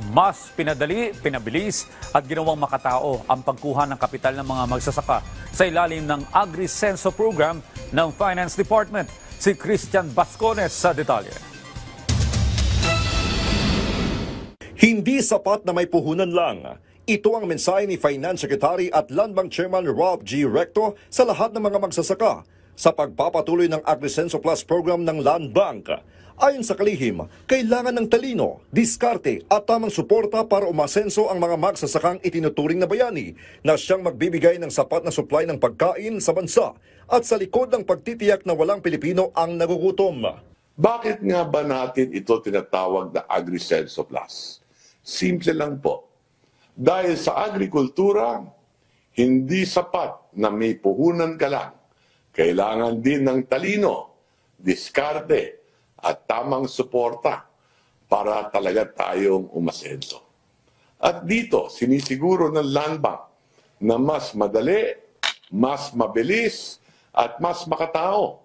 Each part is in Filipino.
Mas pinadali, pinabilis at ginawang makatao ang pagkuha ng kapital ng mga magsasaka sa ilalim ng Agrisenso program ng Finance Department. Si Christian Bascones sa detalye. Hindi sapat na may puhunan lang. Ito ang mensahe ni Finance Secretary at Land Bank Chairman Rob G. Recto sa lahat ng mga magsasaka sa pagpapatuloy ng Agrisenso Plus program ng Land Bank. Ayon sa kalihim, kailangan ng talino, diskarte at tamang suporta para umasenso ang mga magsasakang itinuturing na bayani na siyang magbibigay ng sapat na supply ng pagkain sa bansa at sa likod ng pagtitiyak na walang Pilipino ang nagugutom. Bakit nga ba natin ito tinatawag na Agrisenso Plus? Simple lang po. Dahil sa agrikultura, hindi sapat na may puhunan ka lang. Kailangan din ng talino, diskarte, at tamang suporta para talaga tayong umasenso. At dito, sinisiguro ng Land Bank na mas madali, mas mabilis, at mas makatao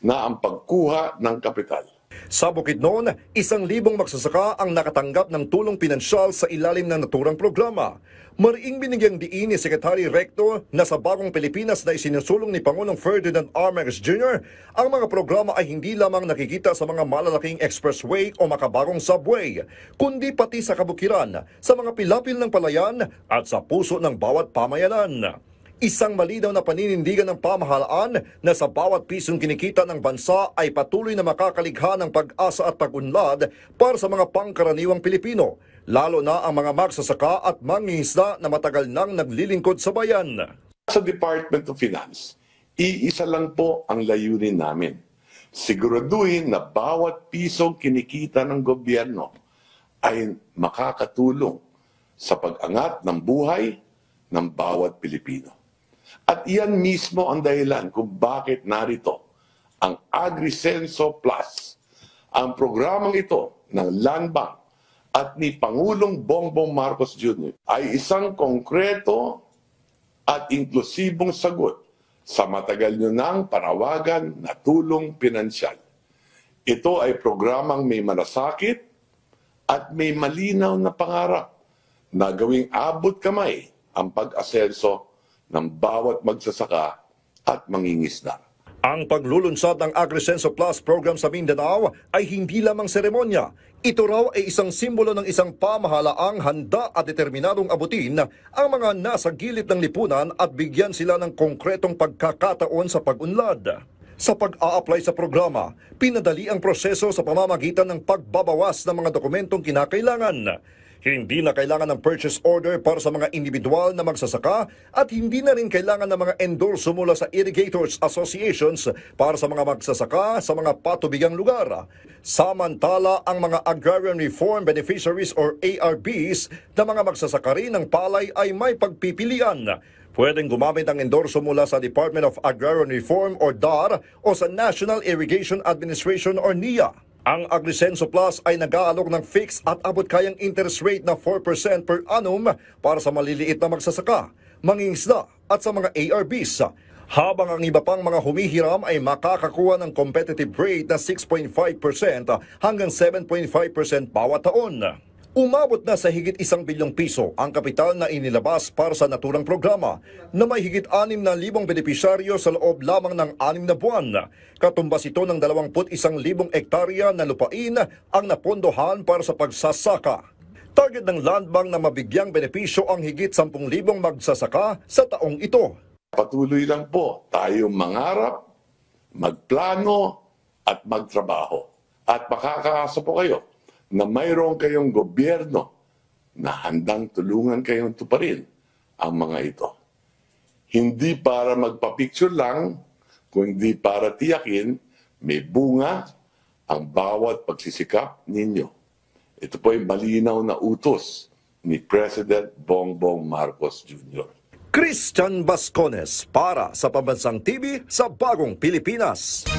na ang pagkuha ng kapital. Sa Bukidnon, 1,000 magsasaka ang nakatanggap ng tulong pinansyal sa ilalim ng naturang programa. Mariing binigyang diin ni Secretary Recto na sa bagong Pilipinas na isinusulong ni Pangulong Ferdinand R. Marcos Jr., ang mga programa ay hindi lamang nakikita sa mga malalaking expressway o makabagong subway, kundi pati sa kabukiran, sa mga pilapil ng palayan at sa puso ng bawat pamayanan. Isang malinaw na paninindigan ng pamahalaan na sa bawat pisong kinikita ng bansa ay patuloy na makakaligha ng pag-asa at pag-unlad para sa mga pangkaraniwang Pilipino, lalo na ang mga magsasaka at mangingisda na matagal nang naglilingkod sa bayan. Sa Department of Finance, iisa lang po ang layunin namin. Siguraduhin na bawat pisong kinikita ng gobyerno ay makakatulong sa pag-angat ng buhay ng bawat Pilipino. At iyan mismo ang dahilan kung bakit narito ang Agrisenso Plus, ang programang ito ng Land Bank at ni Pangulong Bongbong Marcos Jr. ay isang konkreto at inklusibong sagot sa matagal nyo nang panawagan na tulong pinansyal. Ito ay programang may malasakit at may malinaw na pangarap na gawing abot kamay ang pag-asenso ng bawat magsasaka at mangingisda. Ang paglulunsad ng Agrisenso Plus program sa Mindanao ay hindi lamang seremonya. Ito raw ay isang simbolo ng isang pamahalaang handa at determinadong abutin ang mga nasa gilid ng lipunan at bigyan sila ng konkretong pagkakataon sa pag-unlad. Sa pag-a-apply sa programa, pinadali ang proseso sa pamamagitan ng pagbabawas ng mga dokumentong kinakailangan. Hindi na kailangan ng purchase order para sa mga individual na magsasaka at hindi na rin kailangan ng mga endorso mula sa irrigators associations para sa mga magsasaka sa mga patubigang lugar. Samantala, ang mga Agrarian Reform Beneficiaries or ARBs na mga magsasaka rin ng palay ay may pagpipilian. Pwedeng gumamit ang endorso mula sa Department of Agrarian Reform or DAR o sa National Irrigation Administration or NIA. Ang Agrisenso Plus ay nag-aalok ng fixed at abot-kayang interest rate na 4% per annum para sa maliliit na magsasaka, mangingisda at sa mga ARBs. Habang ang iba pang mga humihiram ay makakakuha ng competitive rate na 6.5% hanggang 7.5% bawat taon. Umabot na sa higit 1 bilyong piso ang kapital na inilabas para sa naturang programa na may higit 6,000 benepisyaryo sa loob lamang ng 6 na buwan. Katumbas ito ng 21,000 hektarya na lupain ang napondohan para sa pagsasaka. Target ng Land Bank na mabigyang benepisyo ang higit 10,000 magsasaka sa taong ito. Patuloy lang po tayong mangarap, magplano at magtrabaho. At makakaasa po kayo na mayroon kayong gobyerno na handang tulungan kayong tuparin ang mga ito. Hindi para magpa-picture lang, kundi para tiyakin may bunga ang bawat pagsisikap ninyo. Ito po ay malinaw na utos ni President Bongbong Marcos Jr. Christian Bascones para sa Pambansang TV sa Bagong Pilipinas.